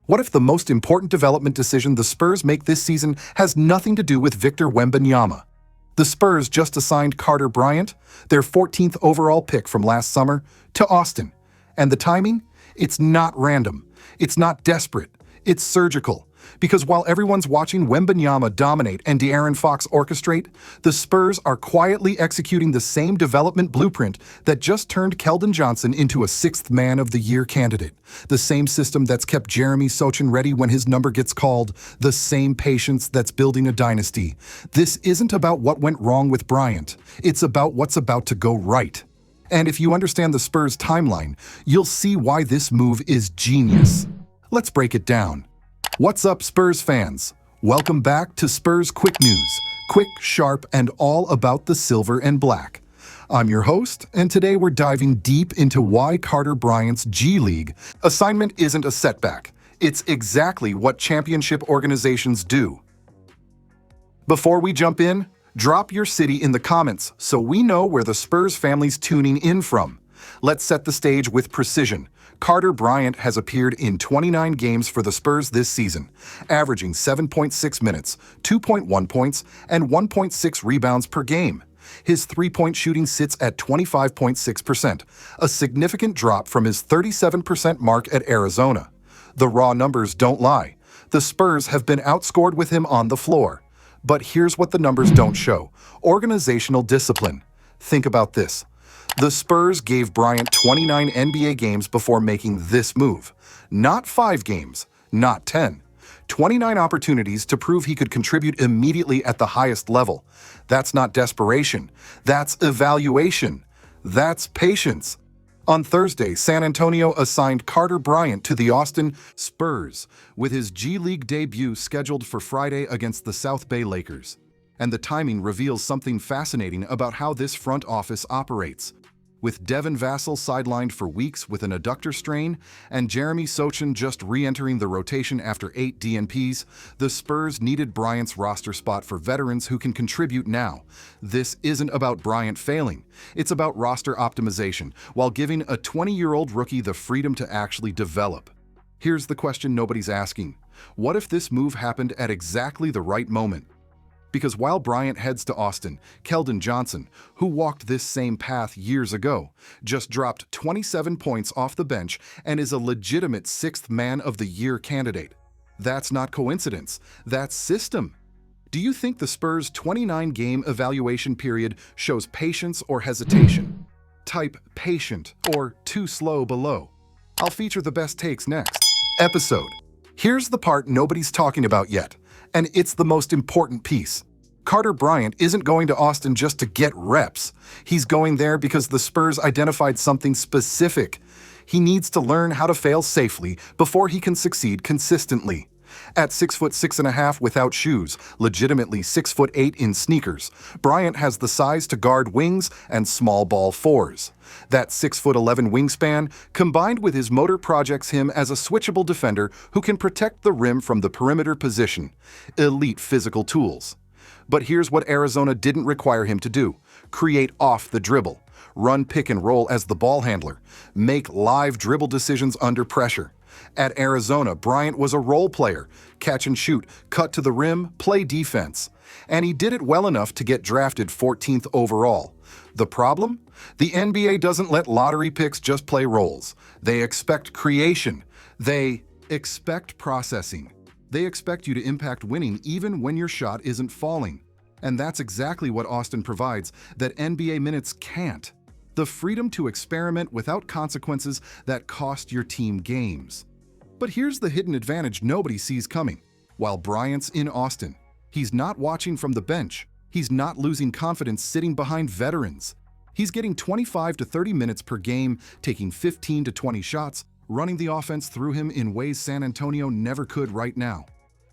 What if the most important development decision the Spurs make this season has nothing to do with Victor Wembanyama? The Spurs just assigned Carter Bryant, their 14th overall pick from last summer, to Austin. And the timing? It's not random. It's not desperate. It's surgical. Because while everyone's watching Wembanyama dominate and De'Aaron Fox orchestrate, the Spurs are quietly executing the same development blueprint that just turned Keldon Johnson into a sixth man of the year candidate. The same system that's kept Jeremy Sochan ready when his number gets called. The same patience that's building a dynasty. This isn't about what went wrong with Bryant. It's about what's about to go right. And if you understand the Spurs timeline, you'll see why this move is genius. Let's break it down. What's up, Spurs fans? Welcome back to Spurs Quick News. Quick, sharp, and all about the silver and black. I'm your host, and today we're diving deep into why Carter Bryant's G League assignment isn't a setback. It's exactly what championship organizations do. Before we jump in, drop your city in the comments so we know where the Spurs family's tuning in from. Let's set the stage with precision. Carter Bryant has appeared in 29 games for the Spurs this season, averaging 7.6 minutes, 2.1 points, and 1.6 rebounds per game. His three-point shooting sits at 25.6%, a significant drop from his 37% mark at Arizona. The raw numbers don't lie. The Spurs have been outscored with him on the floor. But here's what the numbers don't show: organizational discipline. Think about this. The Spurs gave Bryant 29 NBA games before making this move. Not 5 games, not 10. 29 opportunities to prove he could contribute immediately at the highest level. That's not desperation. That's evaluation. That's patience. On Thursday, San Antonio assigned Carter Bryant to the Austin Spurs, with his G League debut scheduled for Friday against the South Bay Lakers. And the timing reveals something fascinating about how this front office operates. With Devin Vassell sidelined for weeks with an adductor strain and Jeremy Sochan just re-entering the rotation after 8 DNPs, the Spurs needed Bryant's roster spot for veterans who can contribute now. This isn't about Bryant failing. It's about roster optimization, while giving a 20-year-old rookie the freedom to actually develop. Here's the question nobody's asking. What if this move happened at exactly the right moment? Because while Bryant heads to Austin, Keldon Johnson, who walked this same path years ago, just dropped 27 points off the bench and is a legitimate sixth man of the year candidate. That's not coincidence, that's system. Do you think the Spurs' 29-game evaluation period shows patience or hesitation? Type patient or too slow below. I'll feature the best takes next episode. Here's the part nobody's talking about yet, and it's the most important piece. Carter Bryant isn't going to Austin just to get reps. He's going there because the Spurs identified something specific. He needs to learn how to fail safely before he can succeed consistently. At 6'6.5" without shoes, legitimately 6'8" in sneakers, Bryant has the size to guard wings and small ball fours. That 6'11" wingspan, combined with his motor, projects him as a switchable defender who can protect the rim from the perimeter position. Elite physical tools. But here's what Arizona didn't require him to do: create off the dribble, run pick and roll as the ball handler, make live dribble decisions under pressure. At Arizona, Bryant was a role player: catch and shoot, cut to the rim, play defense. And he did it well enough to get drafted 14th overall. The problem? The NBA doesn't let lottery picks just play roles. They expect creation. They expect processing. They expect you to impact winning even when your shot isn't falling. And that's exactly what Austin provides that NBA minutes can't. The freedom to experiment without consequences that cost your team games. But here's the hidden advantage nobody sees coming. While Bryant's in Austin, he's not watching from the bench. He's not losing confidence sitting behind veterans. He's getting 25 to 30 minutes per game, taking 15 to 20 shots, running the offense through him in ways San Antonio never could right now.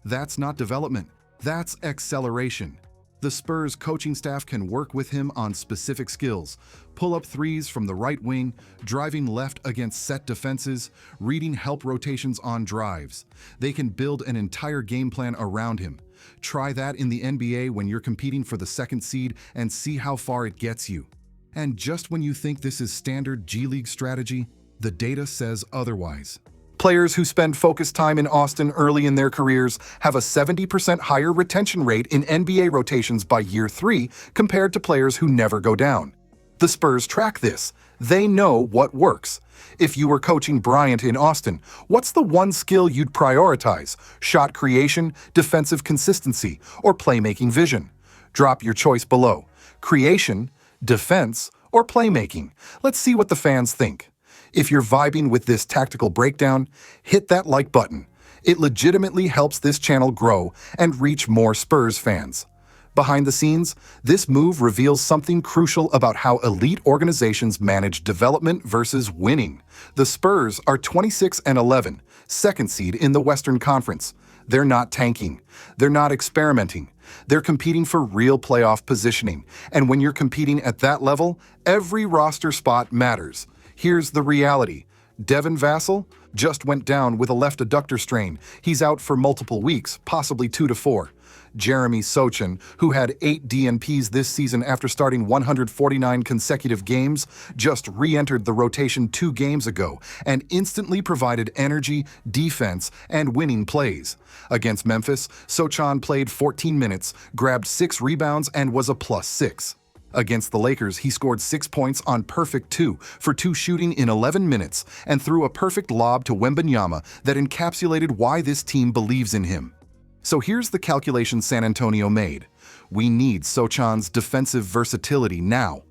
That's not development. That's acceleration. The Spurs coaching staff can work with him on specific skills: pull-up threes from the right wing, driving left against set defenses, reading help rotations on drives. They can build an entire game plan around him. Try that in the NBA when you're competing for the second seed and see how far it gets you. And just when you think this is standard G League strategy, the data says otherwise. Players who spend focused time in Austin early in their careers have a 70% higher retention rate in NBA rotations by year 3 compared to players who never go down. The Spurs track this. They know what works. If you were coaching Bryant in Austin, what's the one skill you'd prioritize? Shot creation, defensive consistency, or playmaking vision? Drop your choice below. Creation, defense, or playmaking? Let's see what the fans think. If you're vibing with this tactical breakdown, hit that like button. It legitimately helps this channel grow and reach more Spurs fans. Behind the scenes, this move reveals something crucial about how elite organizations manage development versus winning. The Spurs are 26-11, second seed in the Western Conference. They're not tanking. They're not experimenting. They're competing for real playoff positioning. And when you're competing at that level, every roster spot matters. Here's the reality. Devin Vassell just went down with a left adductor strain. He's out for multiple weeks, possibly 2 to 4. Jeremy Sochan, who had 8 DNPs this season after starting 149 consecutive games, just re-entered the rotation 2 games ago and instantly provided energy, defense, and winning plays. Against Memphis, Sochan played 14 minutes, grabbed 6 rebounds, and was a +6. Against the Lakers, he scored 6 points on perfect 2 for 2 shooting in 11 minutes and threw a perfect lob to Wembanyama that encapsulated why this team believes in him. So here's the calculation San Antonio made. We need Sochan's defensive versatility now.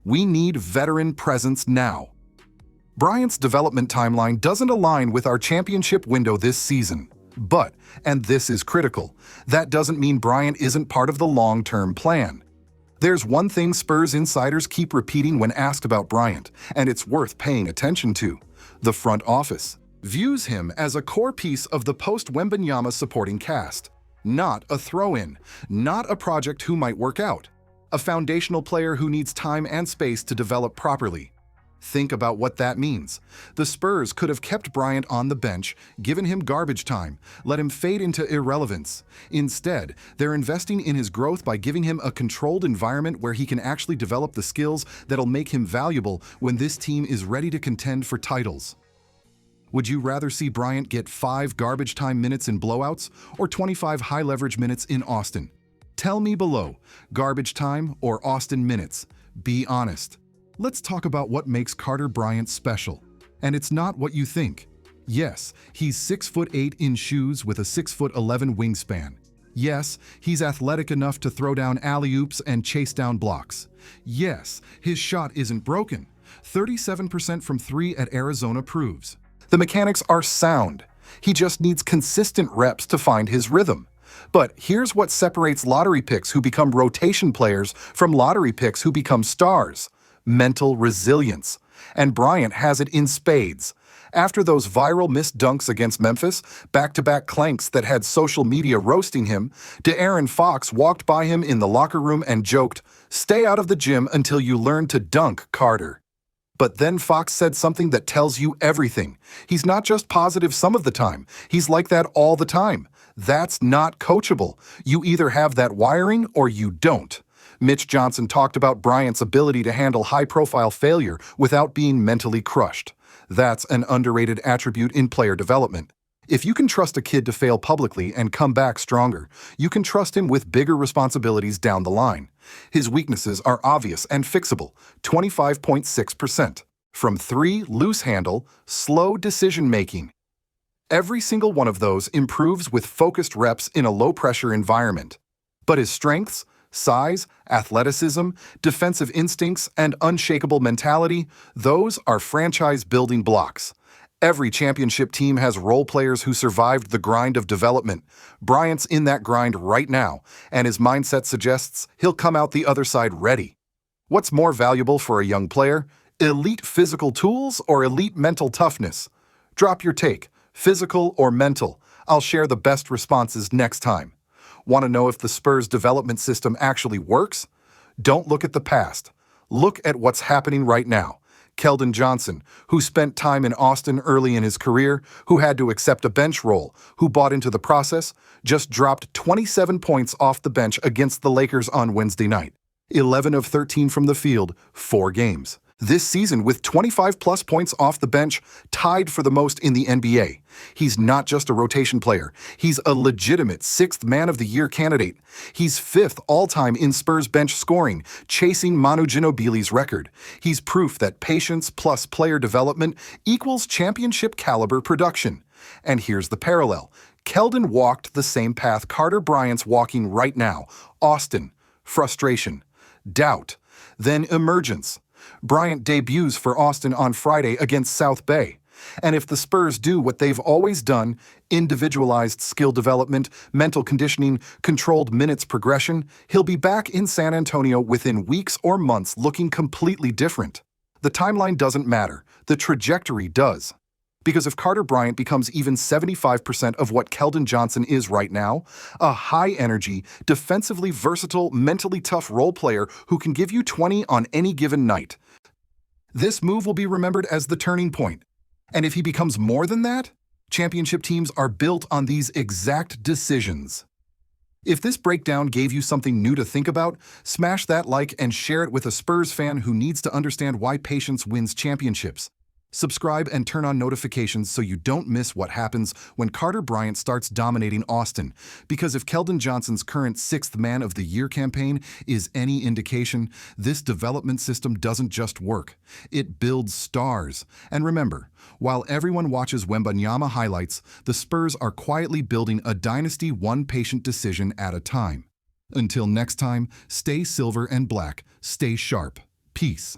We need veteran presence now. Bryant's development timeline doesn't align with our championship window this season. But, and this is critical, that doesn't mean Bryant isn't part of the long-term plan. There's one thing Spurs insiders keep repeating when asked about Bryant, and it's worth paying attention to. The front office views him as a core piece of the post-Wembanyama supporting cast. Not a throw-in, not a project who might work out. A foundational player who needs time and space to develop properly. Think about what that means. The Spurs could have kept Bryant on the bench, given him garbage time, let him fade into irrelevance. Instead, they're investing in his growth by giving him a controlled environment where he can actually develop the skills that'll make him valuable when this team is ready to contend for titles. Would you rather see Bryant get 5 garbage time minutes in blowouts or 25 high-leverage minutes in Austin? Tell me below, garbage time or Austin minutes? Be honest. Let's talk about what makes Carter Bryant special. And it's not what you think. Yes, he's 6'8" in shoes with a 6'11" wingspan. Yes, he's athletic enough to throw down alley-oops and chase down blocks. Yes, his shot isn't broken. 37% from 3 at Arizona proves. The mechanics are sound. He just needs consistent reps to find his rhythm. But here's what separates lottery picks who become rotation players from lottery picks who become stars: mental resilience. And Bryant has it in spades. After those viral missed dunks against Memphis, back-to-back clanks that had social media roasting him, De'Aaron Fox walked by him in the locker room and joked, "Stay out of the gym until you learn to dunk, Carter." But then Fox said something that tells you everything. He's not just positive some of the time. He's like that all the time. That's not coachable. You either have that wiring or you don't. Mitch Johnson talked about Bryant's ability to handle high-profile failure without being mentally crushed. That's an underrated attribute in player development. If you can trust a kid to fail publicly and come back stronger, you can trust him with bigger responsibilities down the line. His weaknesses are obvious and fixable, 25.6%. From 3, loose handle, slow decision-making. Every single one of those improves with focused reps in a low-pressure environment. But his strengths, size, athleticism, defensive instincts, and unshakable mentality, those are franchise-building blocks. Every championship team has role players who survived the grind of development. Bryant's in that grind right now, and his mindset suggests he'll come out the other side ready. What's more valuable for a young player? Elite physical tools or elite mental toughness? Drop your take, physical or mental. I'll share the best responses next time. Want to know if the Spurs development system actually works? Don't look at the past. Look at what's happening right now. Keldon Johnson, who spent time in Austin early in his career, who had to accept a bench role, who bought into the process, just dropped 27 points off the bench against the Lakers on Wednesday night. 11 of 13 from the field, 4 games. This season, with 25-plus points off the bench, tied for the most in the NBA. He's not just a rotation player. He's a legitimate sixth Man of the Year candidate. He's fifth all-time in Spurs bench scoring, chasing Manu Ginobili's record. He's proof that patience plus player development equals championship-caliber production. And here's the parallel. Keldon walked the same path Carter Bryant's walking right now. Austin, frustration, doubt, then emergence. Bryant debuts for Austin on Friday against South Bay. And if the Spurs do what they've always done, individualized skill development, mental conditioning, controlled minutes progression, he'll be back in San Antonio within weeks or months looking completely different. The timeline doesn't matter. The trajectory does. Because if Carter Bryant becomes even 75% of what Keldon Johnson is right now, a high-energy, defensively versatile, mentally tough role player who can give you 20 on any given night, this move will be remembered as the turning point. And if he becomes more than that, championship teams are built on these exact decisions. If this breakdown gave you something new to think about, smash that like and share it with a Spurs fan who needs to understand why patience wins championships. Subscribe and turn on notifications so you don't miss what happens when Carter Bryant starts dominating Austin. Because if Keldon Johnson's current sixth Man of the Year campaign is any indication, this development system doesn't just work. It builds stars. And remember, while everyone watches Wembanyama highlights, the Spurs are quietly building a dynasty one patient decision at a time. Until next time, stay silver and black, stay sharp. Peace.